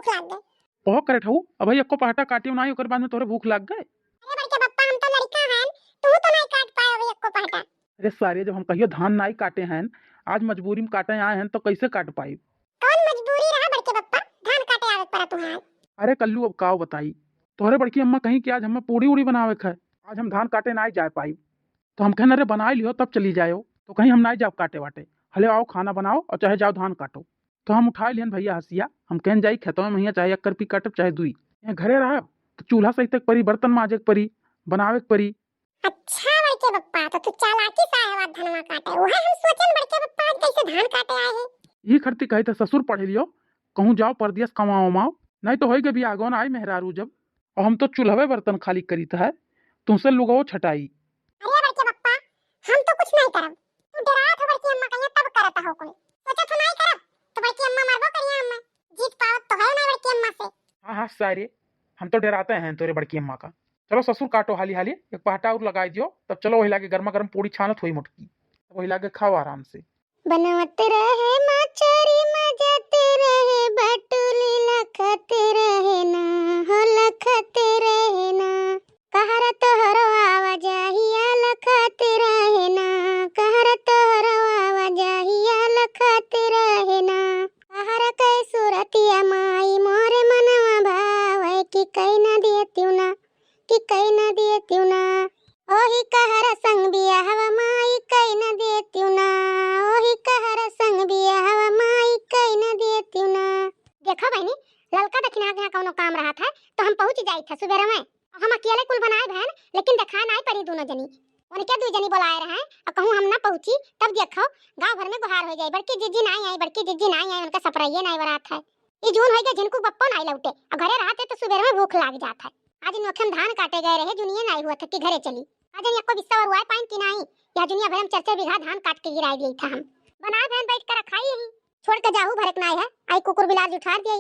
भूख लाग गए। बहुत करे ठहू अब भाई एको पहाटा काटियो नहीं ओकर बाद में तोरे भूख लाग गए। अरे बड़के पप्पा हम तो लड़का हैं, तू तो नहीं काट पाए अभी एको पहाटा। अरे सारे जब हम कहियो धान नहीं काटे हैं आज मजबूरी में काटे आए हैं तो कैसे काट पाई। कौन मजबूरी रहा बड़के पप्पा, धान काटे आवे पड़ा तुम्हारे। अरे कल्लू अब काओ बताई तोहरे बड़की अम्मा कहीं कि आज हमें पूड़ी उड़ी बनावे है, आज हम धान काटे नहीं जा पाई तो हम कहना अरे बना लियो तब चली जाओ तो कहीं हम नहीं जाओ काटे वाटे, हले आओ खाना बनाओ और चाहे जाओ धान काटो। तो हम उठा लियन भैया हसिया हम कहन जाई खेतों में भैया चाहे एक पी काटब चाहे दुई, यहाँ घरे रहा तो चूल्हा सही तक परी, बर्तन माजे के परी, बनावे के परी। अच्छा बड़के पप्पा तो तू चालाकी से आया बात धनवा काटे, वह हम सोचन बड़के पप्पा आज कैसे धान काटे आए हैं। ये खरती कही तो ससुर पढ़े लियो कहूँ जाओ परदेश कमाओ माओ, नहीं तो होई भी आगो ना आई मेहरारू जब, और हम तो चूल्हे बर्तन खाली करी है तुमसे लुगाओ छटाई। अरे बड़के पप्पा हम तो कुछ नहीं करब, तू डरा था बड़की अम्मा कहिया तब करता हो कोई, सोचा तो नहीं करब तो बड़की अम्मा मरबो करिया अम्मा, जीत पावत तो है ना बड़की अम्मा से। हाँ हाँ सारे हम तो डराते हैं तोरे बड़की अम्मा का। चलो ससुर काटो हाली हाली एक पहाटा और लगाई दियो तब चलो वही लागे गर्मा गर्म पूड़ी छानत हुई मुटकी, वही लागे खाओ आराम से। बनवत रहे माचरी मजते रहे बटुली लखत रहे ना हो लखत रहे ना, कहर तोहरो आवाजाहिया लखत रहे ना, कहर तोहरो आवाजाहिया लखत रहे ना, कहर कै सूरतिया माई मोरे मनवा भावै कि कई न दियतिउ ना, कि कई न दियतिउ ना, ओही कहर संग बियाहवा माई कई न दियतिउ ना, ओही कहर संग बियाहवा माई कई न दियतिउ ना। देखो बहनी ललका दक्षिणा के यहाँ कौनो काम रहा था तो हम पहुंच जाई था सुबह में, हम अकेले कुल बनाए बहन लेकिन देखा नहीं परी दोनों जनी, उनके दो जनी बुलाए रहे और कहूं हम ना पहुंची तब देखो गांव भर में गुहार हो जाए बड़की जिज्जी नहीं आई, बड़की जिज्जी नहीं आई, उनका सपराइए नहीं बरात है। ये जून हो गया जिनको बप्पो नहीं लौटे और घरे रहते तो सुबह में भूख लाग जाता है। आज नोखे हम धान काटे गए रहे जुनिया नहीं हुआ था कि घरे चली, आज आपको बिस्सा और हुआ पाइन की नहीं, या दुनिया भर में 4 बीघा धान काट के गिरा दिया था हम, बनाए बहन बैठ कर खाई यही छोड़ के जाऊ भरक नहीं है, आई कुकुर बिलार उठा दिए।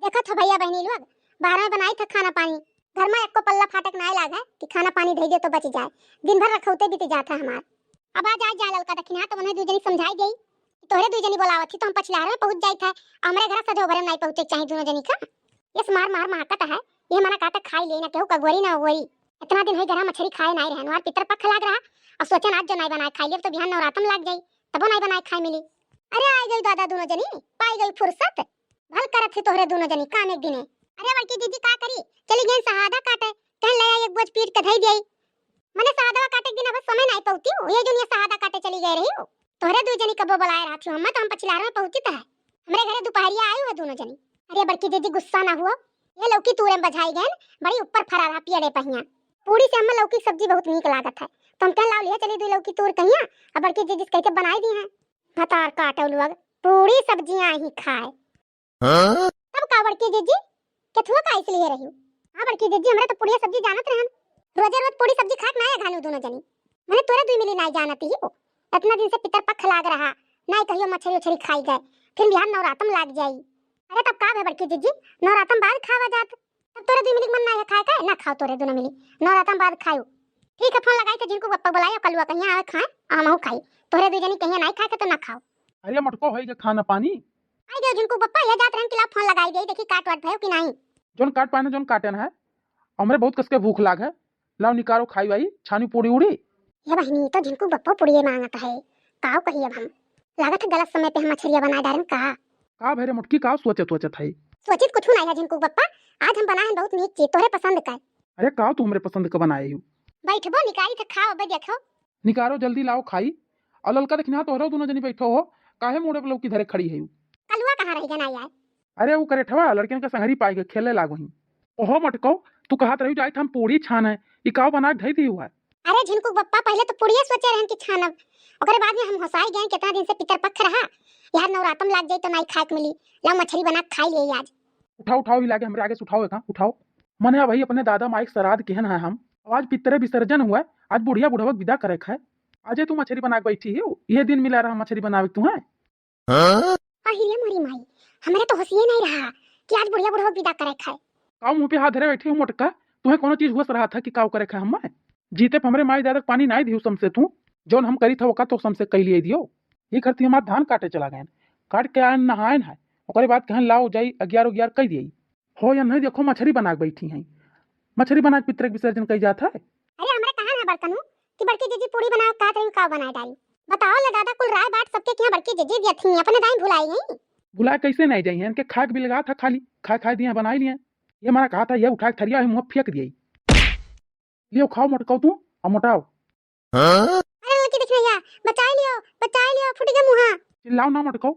देखा था भैया बहनी लोग बाहर में बनाई था खाना पानी, घर में एक को पल्ला फाटक नहीं लागा कि खाना पानी दे दे तो बच जाए, दिन भर रखौते बीत जाता हमार। अब आज जा ललका दक्षिणा तो उन्हें दो जनी समझाई गई तोहरे दो जनी बोलावत थी तो हम पछलार में पहुंच जाई था, हमरे घर सजो भरे नहीं पहुंचे चाहिए दोनों जनी का, ये मार मार महकत है ये मना काटा खाई लेना केहू कगोरी ना होई, इतना दिन है घर मछली खाए नहीं रहन और पितर पख लाग रहा और सोचन आज जो नहीं बनाए खाई ले तो बिहान नवरातम लाग जाई तबो नहीं बनाए खाई मिली। अरे आ गई दादा दोनों जनी पाई गई फुर्सत, भल करत थी तोहरे दोनों जनी काम एक दिने। अरे बड़की दीदी का करी चली गई सहादा काटे कह ले एक बोझ पीट के धई गई, मने सहादा काटे दिन अब समय नहीं पहुंची हूं ये दुनिया सहादा काटे चली गई रही हूं, तोहरे दो जनी कबो बुलाए रहा थी हम तो हम पछलार में पहुंची था हमरे घरे दोपहरिया आई हुए दोनों जनी। अरे बड़की दीदी गुस्सा ना हुआ ये लौकी तूरे में बझाई गए बड़ी ऊपर फरा रहा पियड़े पहिया, पूरी से हमें लौकी सब्जी बहुत नीक लागत है तो हम कह लाओ लिया चली दो लौकी तूर कहिया अब बड़की दीदी कह के बनाई दी हैं भतार काटो लोग पूरी सब्जियां ही खाए। तब का बड़की दीदी केथुआ का इसलिए रही हूं, हां बड़की दीदी हमरा तो पूरी सब्जी जानत रहन, रोज रोज पूरी सब्जी खात ना है घालू दोनों जनी, मैंने तोरे दुई मिली नहीं जानती ही इतना दिन से पितर पख लाग रहा नहीं कहियो मछली उछली खाई गए फिर बिहार नवरातम लाग जाई। अरे तब का है बड़की दीदी नवरातम बाद खावा जात तब तोरे दुई मिली मन नहीं खाए का ना खाओ तोरे दोनों मिली नवरातम बाद खाओ। ठीक है फोन लगाई तो जिनको पप्पा बुलाया कलुआ कहिया आवे खाए आमहु खाई तोरे दुई जनी कहिया नहीं खाए के तो ना खाओ। अरे मटको होई के खाना पानी आई गयो जिनको पप्पा ये जात रहन कि ला फोन लगाई गई देखी काट वाट भयो कि नहीं, जोन काट पाने जोन काटन है हमरे बहुत कसके भूख लाग है लाओ निकारो खाई भाई छानी पूड़ी उड़ी। ये बहनी तो जिनको बप्पो पुड़िए मांगत है काओ कहिए हम लागत गलत समय पे हम मछलियां बना डारन का भेरे मुटकी का सोचत है सोचित कुछ नहीं है जिनको पप्पा आज हम बनाए बहुत नीक चीज तोरे पसंद का। अरे का तू हमरे पसंद का बनाए हूँ बैठबो निकाली तो खाओ बे देखो निकारो जल्दी लाओ खाई और ललका देखना तो दोनों जनी बैठो हो काहे मुड़े लौकी धरे खड़ी है कलुआ कहां रही गना यार। अरे वो करे ठवा लड़कियन का संगरी पाई के खेले लागो ही ओहो मटको तू कहत रही जाई हम पूड़ी छान है ई काव बना धई दी हुआ। अरे झिनको पप्पा पहले तो पुड़िया सोचे रहन कि छानब ओकरे बाद में हम हंसाई गए कितना दिन से पितर पख रहा यार नवरातम लाग जाई तो नहीं खाए के मिली ला मछली बना खाई ले आज। उठाओ ही लागे हमरे आगे से उठाओ का उठाओ मने भाई अपने दादा माई श्राद्ध केहन है हम आज पितरे विसर्जन हुआ आज बुढ़िया बुढ़वा विदा करे है आज तू मछली बना के बैठी है ये दिन मिला रहा मछली बनावे तू है। अहिया मोरी माई हमरे तो होशिए नहीं रहा कि आज बुढ़िया बुढ़वा विदा करे है काऊ मुंह पे हाथ धरे बैठी हूं मोटका तुम्हें कोनो चीज हुआ रहा था कि काऊ करे है हम जीते पे हमरे माई दादा पानी नहीं दियो समसे तू जोन हम करी था वो का तो समसे कह लिए दियो ये करती हमार धान काटे चला गए काट के आन नहायन है ओकरे बाद कहन लाओ जाई 11 कह दिए हो या नहीं देखो मछली बना के बैठी हैं। मछली बना के पितरे के विसर्जन कई जाता है। अरे हमरा कहा ना बड़कनू कि बड़की जीजी पूरी बनाओ का तरी का बनाए डाली। बताओ ले दादा कुल राय बाट सबके किया बड़की जीजी दिया थी अपने दाई भुलाई गई। बुलाए कैसे नहीं जाइए, इनके खाए के भी लगा था, खाली खाए दिए बना लिए। ये हमारा कहा था, ये उठा के थरिया मुँह फेंक दिए। लियो खाओ मोटकाओ तू और मोटाओ। अरे लड़की देख रही है, बचा लियो फुट के मुंह। चिल्लाओ ना मोटकाओ,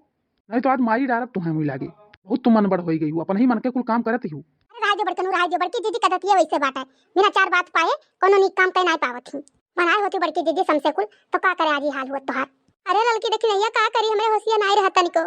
नहीं तो आज मारी डारब तुम्हें मुँह लागे। बहुत तुम मन बड़ हो गई हूँ, अपन ही मन के कुल काम करत हूँ। अरे राज बड़कनू राज बड़की जीजी कदती है वैसे बात है। बिना चार बात पाए कोनो नी काम कई नहीं पावत थी। बनाए होती बड़की जीजी समसे कुल तो का करे आज ही हाल हुआ तोहार। अरे लड़की देख रही है का करी हमरे होशिया नहीं रहता निको।